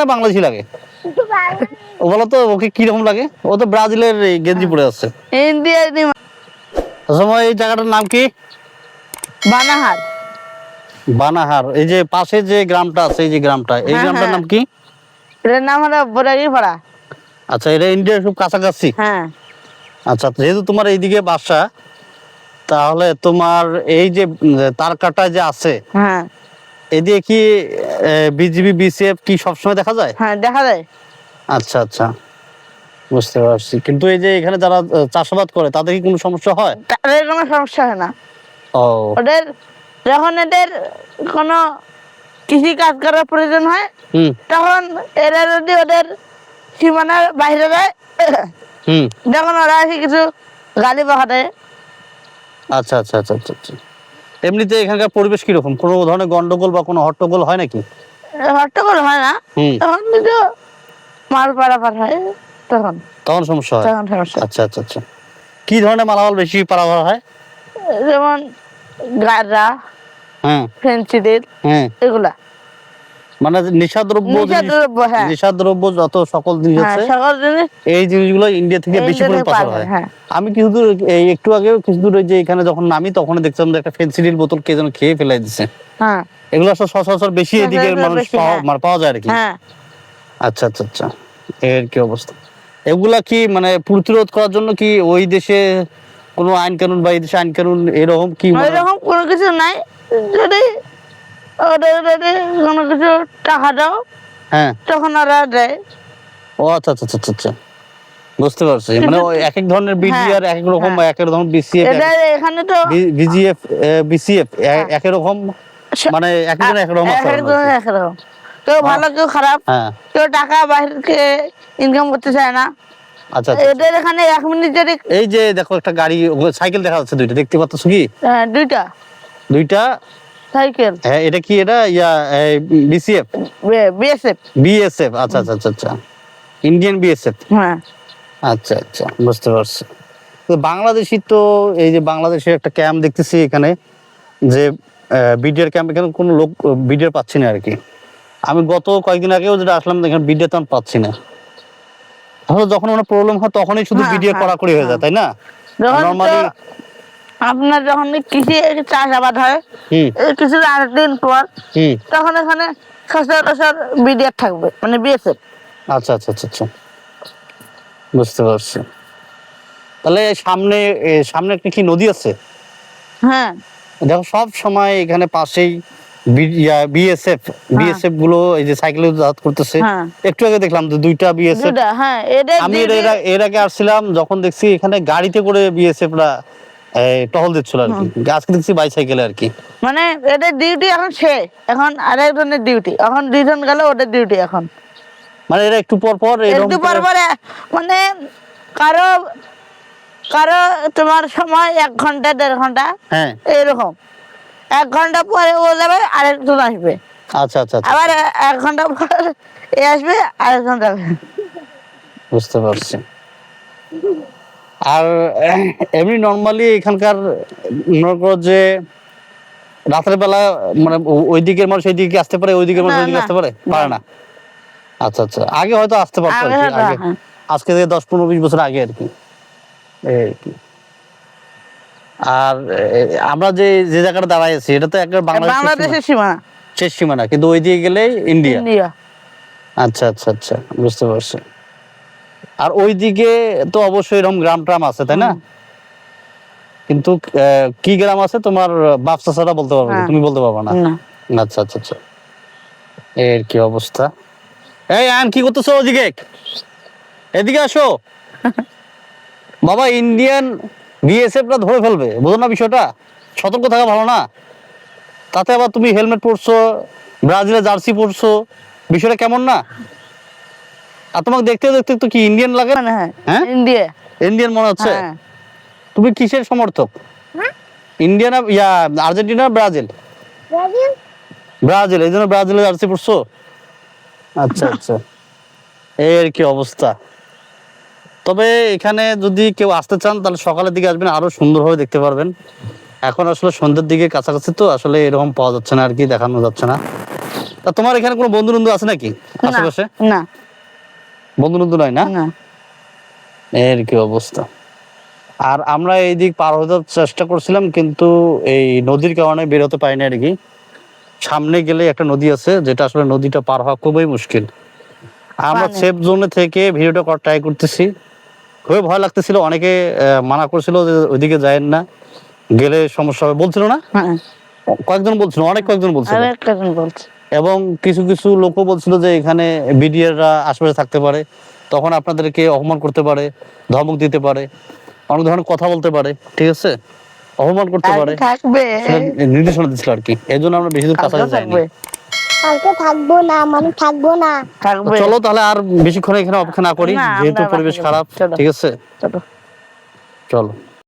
না বাংলাদেশি লাগে? ও বলো তো ওকে কিরকম লাগে? ও তো ব্রাজিলের গেঞ্জি পরে আছে। সময় এই জায়গাটার নাম কি? বানাহার। বানাহার। এই যে পাশে যে গ্রামটা আছে, এই যে গ্রামটা, এই গ্রামটার নাম কি? এটার নাম হলো বরাগীপাড়া। আচ্ছা, এটা ইন্ডিয়ার খুব কাছাকাছি। হ্যাঁ। আচ্ছা, যেহেতু তোমার এইদিকে বাসা, তাহলে তোমার এই যে তারকাটা যে আছে, হ্যাঁ, এদিকে কি বিজিবি বিসিএফ কি সবসময় দেখা যায়? হ্যাঁ দেখা যায়। আচ্ছা আচ্ছা, বুঝতে পারছি। কিন্তু এই যে এখানে যারা চাষাবাদ করে তাদের কি কোনো সমস্যা হয়? তাদের কোনো সমস্যা হয় না। ও, ওদের যখন এদের কোনো কৃষি কাজ করার প্রয়োজন হয়, তখন এরা যদি ওদের সীমানার বাইরে যায়, যখন ওরা এসে কিছু গালি বকা দেয়। আচ্ছা আচ্ছা আচ্ছা আচ্ছা আচ্ছা। এমনিতে এখানকার পরিবেশ কিরকম? কোনো ধরনের গন্ডগোল বা কোনো হট্টগোল হয় নাকি? হট্টগোল হয় না, তখন কিন্তু মাল পারাপার হয়, তখন তখন সমস্যা হয়। তখন সমস্যা। আচ্ছা আচ্ছা আচ্ছা। কি ধরনের মালামাল বেশি পারাপার হয়? যেমন গাঁজা, ফেন্সিডিল, এগুলা মানে নেশাদ্রব্য, হ্যাঁ, নেশাদ্রব্য যত সকল জিনিস আছে, সকল জিনিস এই জিনিসগুলো ইন্ডিয়া থেকে বেশি পরিমাণ পাচার হয়। আমি কিছু দূর একটু আগেও কিছু দূর যে এখানে যখন নামি তখন দেখছিলাম যে একটা ফেন্সিডিল বোতল কে যেন খেয়ে ফেলাই দিছে। হ্যাঁ, এগুলো সচরাচর বেশি এদিকে মানুষ পাওয়া যায় আর কি। আচ্ছা আচ্ছা আচ্ছা, এর কি অবস্থা? এগুলা কি মানে প্রতিরোধ করার জন্য কি ওই দেশে কোনো আইন কানুন বা এই দেশে আইন কানুন এরকম কি? এরকম কোনো কিছু নাই। যদি ওদের কোনো কিছু টাকা দাও, হ্যাঁ, তখন ওরা দেয়। ও আচ্ছা আচ্ছা আচ্ছা আচ্ছা, বুঝতে পারছি। মানে এক এক ধরনের বিডিআর এক এক রকম, এক এক ধরনের বিসিএফ, এখানে তো বিজিএফ বিসিএফ এক এক রকম, মানে এক একজন এক রকম আছে। কেউ ভালো কেউ খারাপ, কেউ টাকা বাইরে ইনকাম করতে চায় না। আচ্ছা, এদের এখানে 1 মিনিট যদি এই যে দেখো একটা গাড়ি সাইকেল দেখা যাচ্ছে, দুইটা দেখতে পাচ্ছ কি? হ্যাঁ, দুইটা সাইকেল। হ্যাঁ, এটা কি? এটা বিসিএফ, বিএসএফ। বিএসএফ। আচ্ছা আচ্ছা আচ্ছা আচ্ছা, ইন্ডিয়ান বিএসএফ। হ্যাঁ, আচ্ছা আচ্ছা, বুঝতে পারছি। তো বাংলাদেশি তো এই যে বাংলাদেশের একটা ক্যাম্প দেখতেছি এখানে, যে বিডিআর ক্যাম্প, এখানে কোনো লোক বিডিআর পাচ্ছি না আর কি। আমি গত কয়েকদিন আগেও যেটা আসলাম, এখানে বিডিআর তো আমি পাচ্ছি না। তাহলে যখন কোনো প্রবলেম হয় তখনই শুধু বিডিআর কড়াকড়ি হয়ে যায়, তাই না? নরমালি আপনার যখন কৃষি চাষাবাদ হয়, কিছু দিন পর তখন এখানে সচরাচর বিডিআর থাকবে, মানে বিএসএফ। আচ্ছা আচ্ছা আচ্ছা আচ্ছা, বুঝতে পারছি। তাহলে সামনে সামনে একটা কি নদী আছে? হ্যাঁ, দেখো সব সময় এখানে পাশেই বিএসএফ বিএসএফ গুলো এই যে সাইকেলে যাতায়াত করতেছে। একটু আগে দেখলাম যে দুইটা বিএসএফ। আমি এর আগে আসছিলাম, যখন দেখছি এখানে গাড়িতে করে বিএসএফ রা টহল দিচ্ছিল আর কি। আজকে দেখছি বাইসাইকেলে আর কি। মানে এদের ডিউটি এখন শেষ, এখন আরেকজনের ডিউটি, এখন দুইজন গেল, ওদের ডিউটি এখন। মানে এরা একটু পর পর মানে কারো কারো তোমার সময় 1 ঘন্টা 1.5 ঘন্টা, হ্যাঁ, এরকম 1 ঘন্টা পরে ও যাবে, আরেকজন আসবে। আচ্ছা আচ্ছা, আবার 1 ঘন্টা পর এ আসবে, আরেকজন যাবে। বুঝতে পারছি। আর এমনি নর্মালি এখানকার মনে করো যে রাতের বেলা মানে ওই দিকের মানুষ এই দিকে আসতে পারে, ওই দিকের মানুষ ওই দিকে আসতে পারে না? আচ্ছা আচ্ছা, আগে হয়তো আসতে পারতো আর কি, আগে আজকে থেকে 10-15-20 বছর আগে আর কি। আর আমরা যে যে জায়গাটা দাঁড়াই আছি, এটা তো একটা বাংলাদেশের সীমানা, শেষ সীমানা, কিন্তু ওই দিকে গেলে ইন্ডিয়া। আচ্ছা আচ্ছা আচ্ছা, বুঝতে পারছি। আর ওইদিকে তো অবশ্যই এরকম গ্রাম ট্রাম আছে, তাই না? কিন্তু কি গ্রাম আছে তোমার বাপসা ছাড়া বলতে পারবে না, তুমি বলতে পারবে না। আচ্ছা আচ্ছা আচ্ছা, এর কি অবস্থা? এই আন, কি করতেছো ওদিকে? এদিকে আসো বাবা, ইন্ডিয়ান বিএসএফ রা ধরে ফেলবে, বুঝো না বিষয়টা? সতর্ক থাকা ভালো না? তাতে আবার তুমি হেলমেট পরছো, ব্রাজিলের জার্সি পরছো, বিষয়টা কেমন না? আর তোমাকে দেখতে দেখতে তো কি ইন্ডিয়ান লাগে না? হ্যাঁ, ইন্ডিয়ান মনে হচ্ছে। তুমি কিসের সমর্থক? ইন্ডিয়া না আর্জেন্টিনা, ব্রাজিল? ব্রাজিল, এই জন্য ব্রাজিলের জার্সি পরছো? আচ্ছা আচ্ছা, এর কি অবস্থা? তবে এখানে যদি কেউ আসতে চান তাহলে সকালের দিকে আসবেন, আরো সুন্দরভাবে দেখতে পারবেন। এখন আসলে সন্ধ্যের দিকে কাছাকাছি তো আসলে এরকম পাওয়া যাচ্ছে না আর কি, দেখানো যাচ্ছে না। তা তোমার এখানে কোনো বন্ধু বন্ধু আছে নাকি আশেপাশে? না বন্ধু বন্ধু নাই না? না এর কি অবস্থা। আর আমরা এই দিক পার হতে চেষ্টা করছিলাম, কিন্তু এই নদীর কারণে বের হতে পারিনি আর কি। সামনে গেলে একটা নদী আছে, যেটা আসলে নদীটা পার হওয়া খুবই মুশকিল। আমরা পানি। সেফ জোনে থেকে ভিডিওটা করার ট্রাই করতেছি। খুবই ভয় লাগতেছিল, অনেকে মানা করছিল যে ওইদিকে যায়েন না, গেলে সমস্যা হবে বলছিল না? হ্যাঁ কয়েকজন বলছিল, অনেক কয়েকজন বলছিল। আর একটা জন বলছে এবং কিছু কিছু লোকও বলছিল যে এখানে বিডিআররা আশেপাশে থাকতে পারে, তখন আপনাদেরকে অপমান করতে পারে, ধমক দিতে পারে, অনেক ধরনের কথা বলতে পারে, ঠিক আছে, অপমান করতে পারে, থাকবে সেটা নির্দেশনা দিচ্ছিল আর কি। এই জন্য আমরা বেশি দূর কাছাকাছি যাইনি। থাকবে কালকে থাকবো না, মানে থাকবো না। থাকবে চলো তাহলে আর বেশিক্ষণ এখানে অপেক্ষা না করি, না, যেহেতু আমরা পরিবেশ বাসায় খারাপ। যাবো। চলো। ঠিক আছে, চলো চলো।